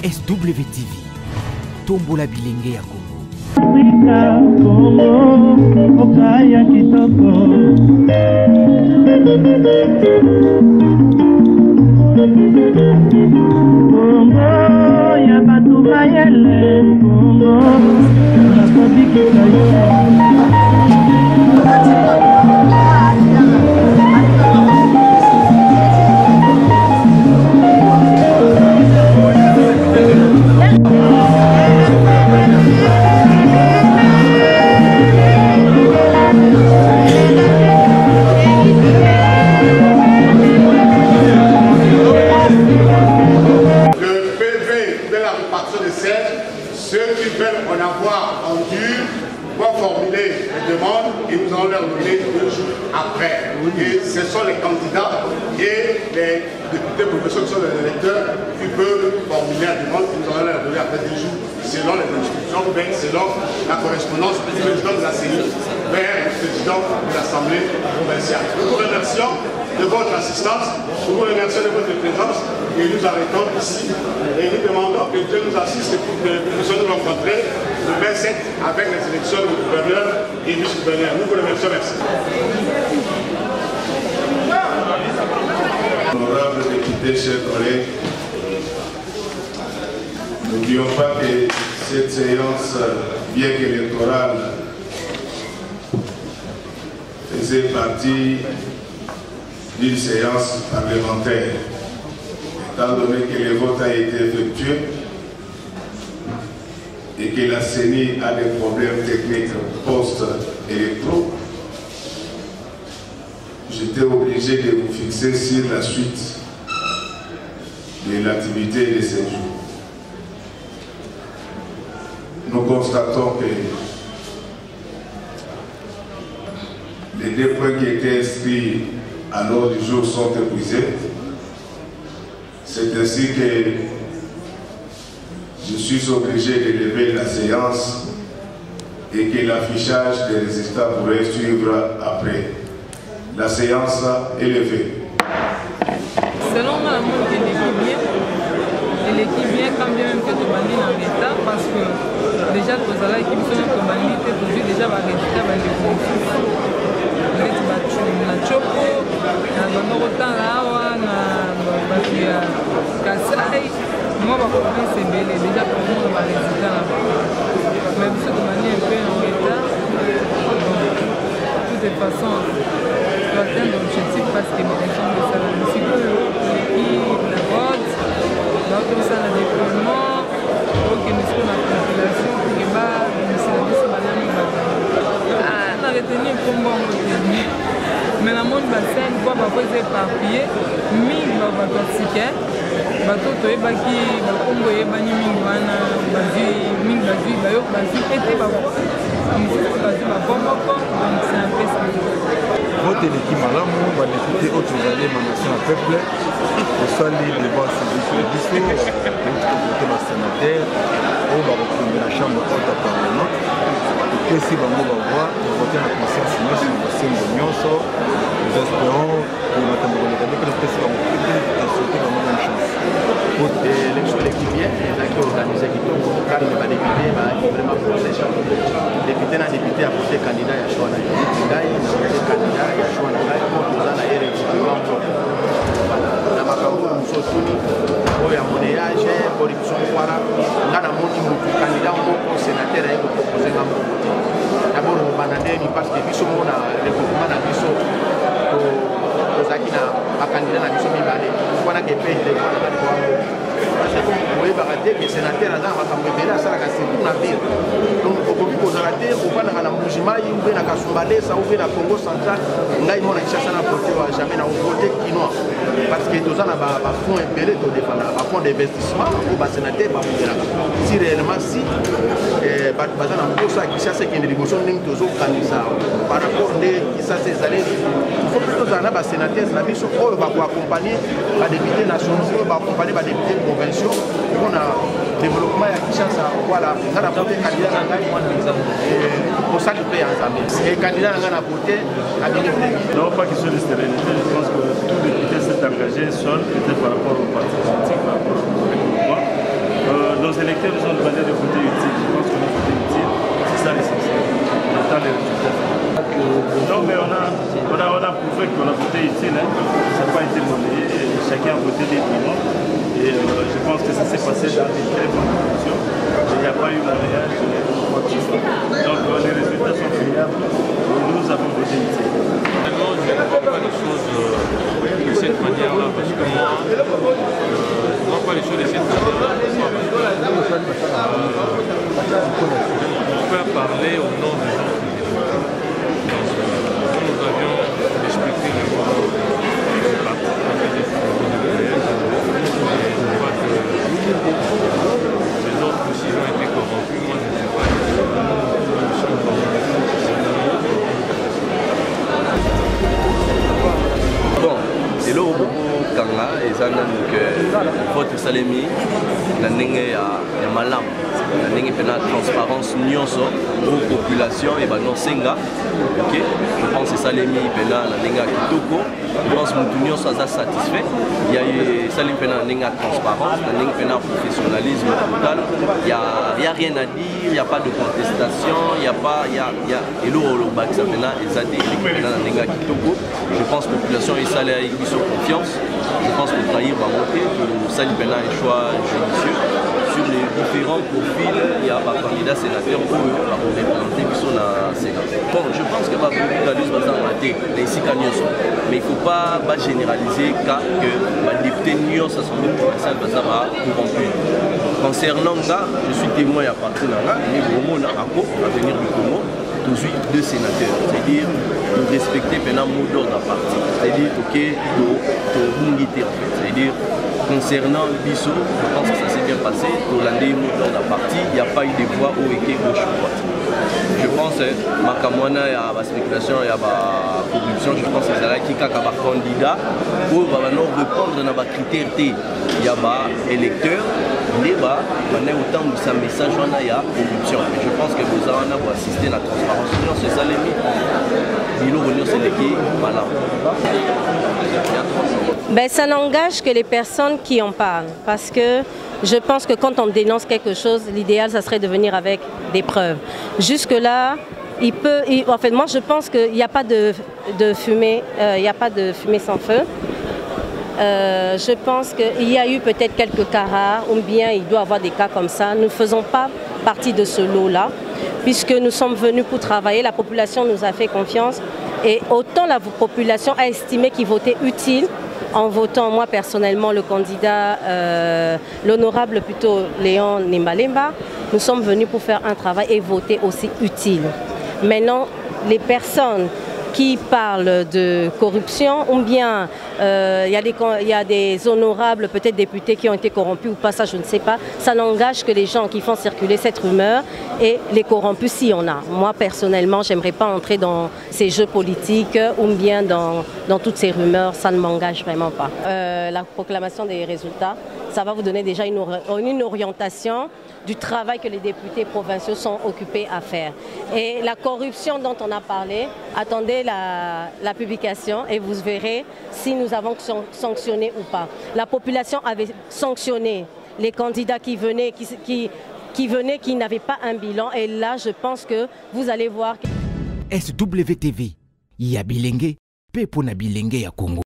SWTV, Tombola Bilenge ya Congo. Afrika, Congo, Okaya Kitoko. Congo, ya batu mayele. Congo, ya babiki kayo. Ceux qui veulent en avoir en dur vont formuler les demandes et nous allons leur donner 2 jours après. Et ce sont les candidats et les députés professionnels, qui sont les électeurs qui peuvent formuler la demande et nous allons leur donner après 2 jours selon les instructions, selon la correspondance du président de la CENI vers le président de l'Assemblée provinciale. Nous vous remercions de votre assistance, nous vous remercions de votre présence et nous arrêtons ici et nous demandons que Dieu nous assiste pour que nous puissions nous rencontrer le 27 avec les élections du gouverneur et vice-gouverneur. Nous vous remercions, merci. Honorable député, chers collègues, n'oublions pas que cette séance, bien qu'électorale, faisait partie d'une séance parlementaire. Étant donné que le vote a été effectué et que la CENI a des problèmes techniques post-électro, j'étais obligé de vous fixer sur la suite de l'activité de ces jours. Nous constatons que les 2 points qui étaient inscrits à l'ordre du jour sont épuisés. C'est ainsi que je suis obligé de lever la séance et que l'affichage des résultats pourrait suivre après. La séance est levée. Selon moi, l'équipe vient quand même que tu bandis dans l'État parce que déjà tu as l'équipe qui est bandit, tu as déjà les résultats de na Chopo, na Banorotan Lawa, na Kasai, moi je province est belle, déjà pour moi les résultats là-bas. Même si tu manies un peu en l'État, de toute façon, tu atteins l'objectif parce que les gens de ça, le l'équipe, la vote, l'autre ça, le déploiement, pour que nous soyons la population, pour que nous soyons retenir pour moi mais la monde va faire quoi va poser éparpillé mingi va toxique bato to ebaki ba Congo ebani mingi wana bazui mingi bazui ba yo bazui été ba mususu bazui ba bomoko donc c'est un peu ça vote l'équipe malamu ba député autre aller manation à peuple au sali devant ce biso pour le sénateur au ba reprendre la chambre haute à parlement et si bango ba voix voter la conscience nyonso na basengo nyonso nous espérons que makambo koleka que le président va sauter dans bonne chance pour l'élection élective qui organisé kitoko car il va député va vraiment protection député na député a voté candidat ya choix na ngai na voté candidat ya choix na ngai pour nous ana électement na makambo msotuni oya moneyage corruption kwara ngana moti mutu candidat moko sénateur eko proposer ngambo d'abord banandeni parce que biso mona le gouvernement na biso ozaki na bakandidat na biso mibale wana ke pe de kwa na kwa parce que vous voyez que sénateur aza makambo ebele asalaka secours na ville donc okoki kozala te ofandaka na mbujimai ube na kasumbalesa ube na Congo central ngai mona kishasa na vote wa jamais na vote kinois parce que toza na bafonds ebele todefanda bafonds d'investissement oyo basénateur bamodelaka si réellement si bato baza na mposa ya kishasa ekende liboso ndenge tozokanisa par rapport nde kishasa ezaleli faut que tozala na basénateur na biso oyo bakoakompagne badéputé nationaux oyo bakompagne badéputé provinciaux mpona développement ya kishasa voilà nga na vote candidat na ngai mosali mpe ya nzambe candidat na ngai na vote abini non pas question de stérénité je pense que tout député s'est engagé seul était par rapport au parti politique par rapport au gouvernement c'est dans des très bonnes conditions. Il n'y a pas eu mariage, quoi que ce soit. Donc les résultats sont fiables. Nous avons voté ici. Vraiment, je ne vois pas les choses de cette manière-là parce que moi, je ne vois pas les choses de cette manière-là. On peut parler au nom des gens qui défendent. Donc, nous avions respecté le droit du parti et je crois que les autres aussi ont été corrompus. Moi, je ne sais pas. Bon, c'est là où Kanga et Zanan vote Salemi, la ndenge ya malamu, la ndenge pena transparence nyonso aux populations et non senga. OK, je pense que Salemi pena la ndenge kitoko, je pense que tout nyonso a satisfait. Il y a Salemi pena la ndenge transparence, la ndenge pena professionnalisme total. Il y a rien à dire, il n'y a pas de contestation, il y a pas et le bac ça pena ezadi pena la ndenge kitoko. Je pense que la population est salée avec confiance. Je pense que trahir va monter, que ça lui un choix judicieux. Sur les différents profils, il y a un candidat sénateur pour représenter le Sénat. Bon, je pense que mais il ne faut pas généraliser que le député Nyon s'assemblée provinciale va corrompu. Concernant ça, je suis témoin à partir de là, mais Gomo n'a pas à venir du Congo. Deux sénateurs, c'est-à-dire de respecter maintenant le mot d'ordre à parti, c'est-à-dire c'est-à-dire concernant Bissot, je pense que ça s'est bien passé, pour l'année mot d'ordre à parti, il n'y a pas eu de voix au été gauche droite. Je pense que Makamwana, il y a la spéculation, il y a la corruption, je pense que c'est là qui a un candidat pour répondre à nos critères. Il y a des électeurs, il y a autant de sa message, il y a corruption. Mais je pense que vous allez assister à la transparence. C'est ça les Ben, ça n'engage que les personnes qui en parlent. Parce que je pense que quand on dénonce quelque chose, l'idéal, ça serait de venir avec des preuves. Jusque-là, en fait, moi, je pense qu'il n'y a pas de fumée, il n'y a pas de fumée sans feu. Je pense qu'il y a eu peut-être quelques cas rares, ou bien il doit y avoir des cas comme ça. Nous ne faisons pas partie de ce lot-là, puisque nous sommes venus pour travailler. La population nous a fait confiance. Et autant la population a estimé qu'il votait utile en votant, moi personnellement, le candidat, l'honorable plutôt Léon Nembalemba. Nous sommes venus pour faire un travail et voter aussi utile. Maintenant, les personnes qui parlent de corruption, ou bien il y a des honorables, peut-être députés qui ont été corrompus ou pas, ça je ne sais pas. Ça n'engage que les gens qui font circuler cette rumeur et les corrompus s'il y en a. Moi personnellement, j'aimerais pas entrer dans ces jeux politiques ou bien dans toutes ces rumeurs, ça ne m'engage vraiment pas. La proclamation des résultats, ça va vous donner déjà une orientation du travail que les députés provinciaux sont occupés à faire. Et la corruption dont on a parlé, attendez la publication et vous verrez si nous avons sanctionné ou pas. La population avait sanctionné les candidats qui venaient, qui n'avaient pas un bilan. Et là, je pense que vous allez voir... SWTV, ya bilenge, pe pona bilenge ya Congo.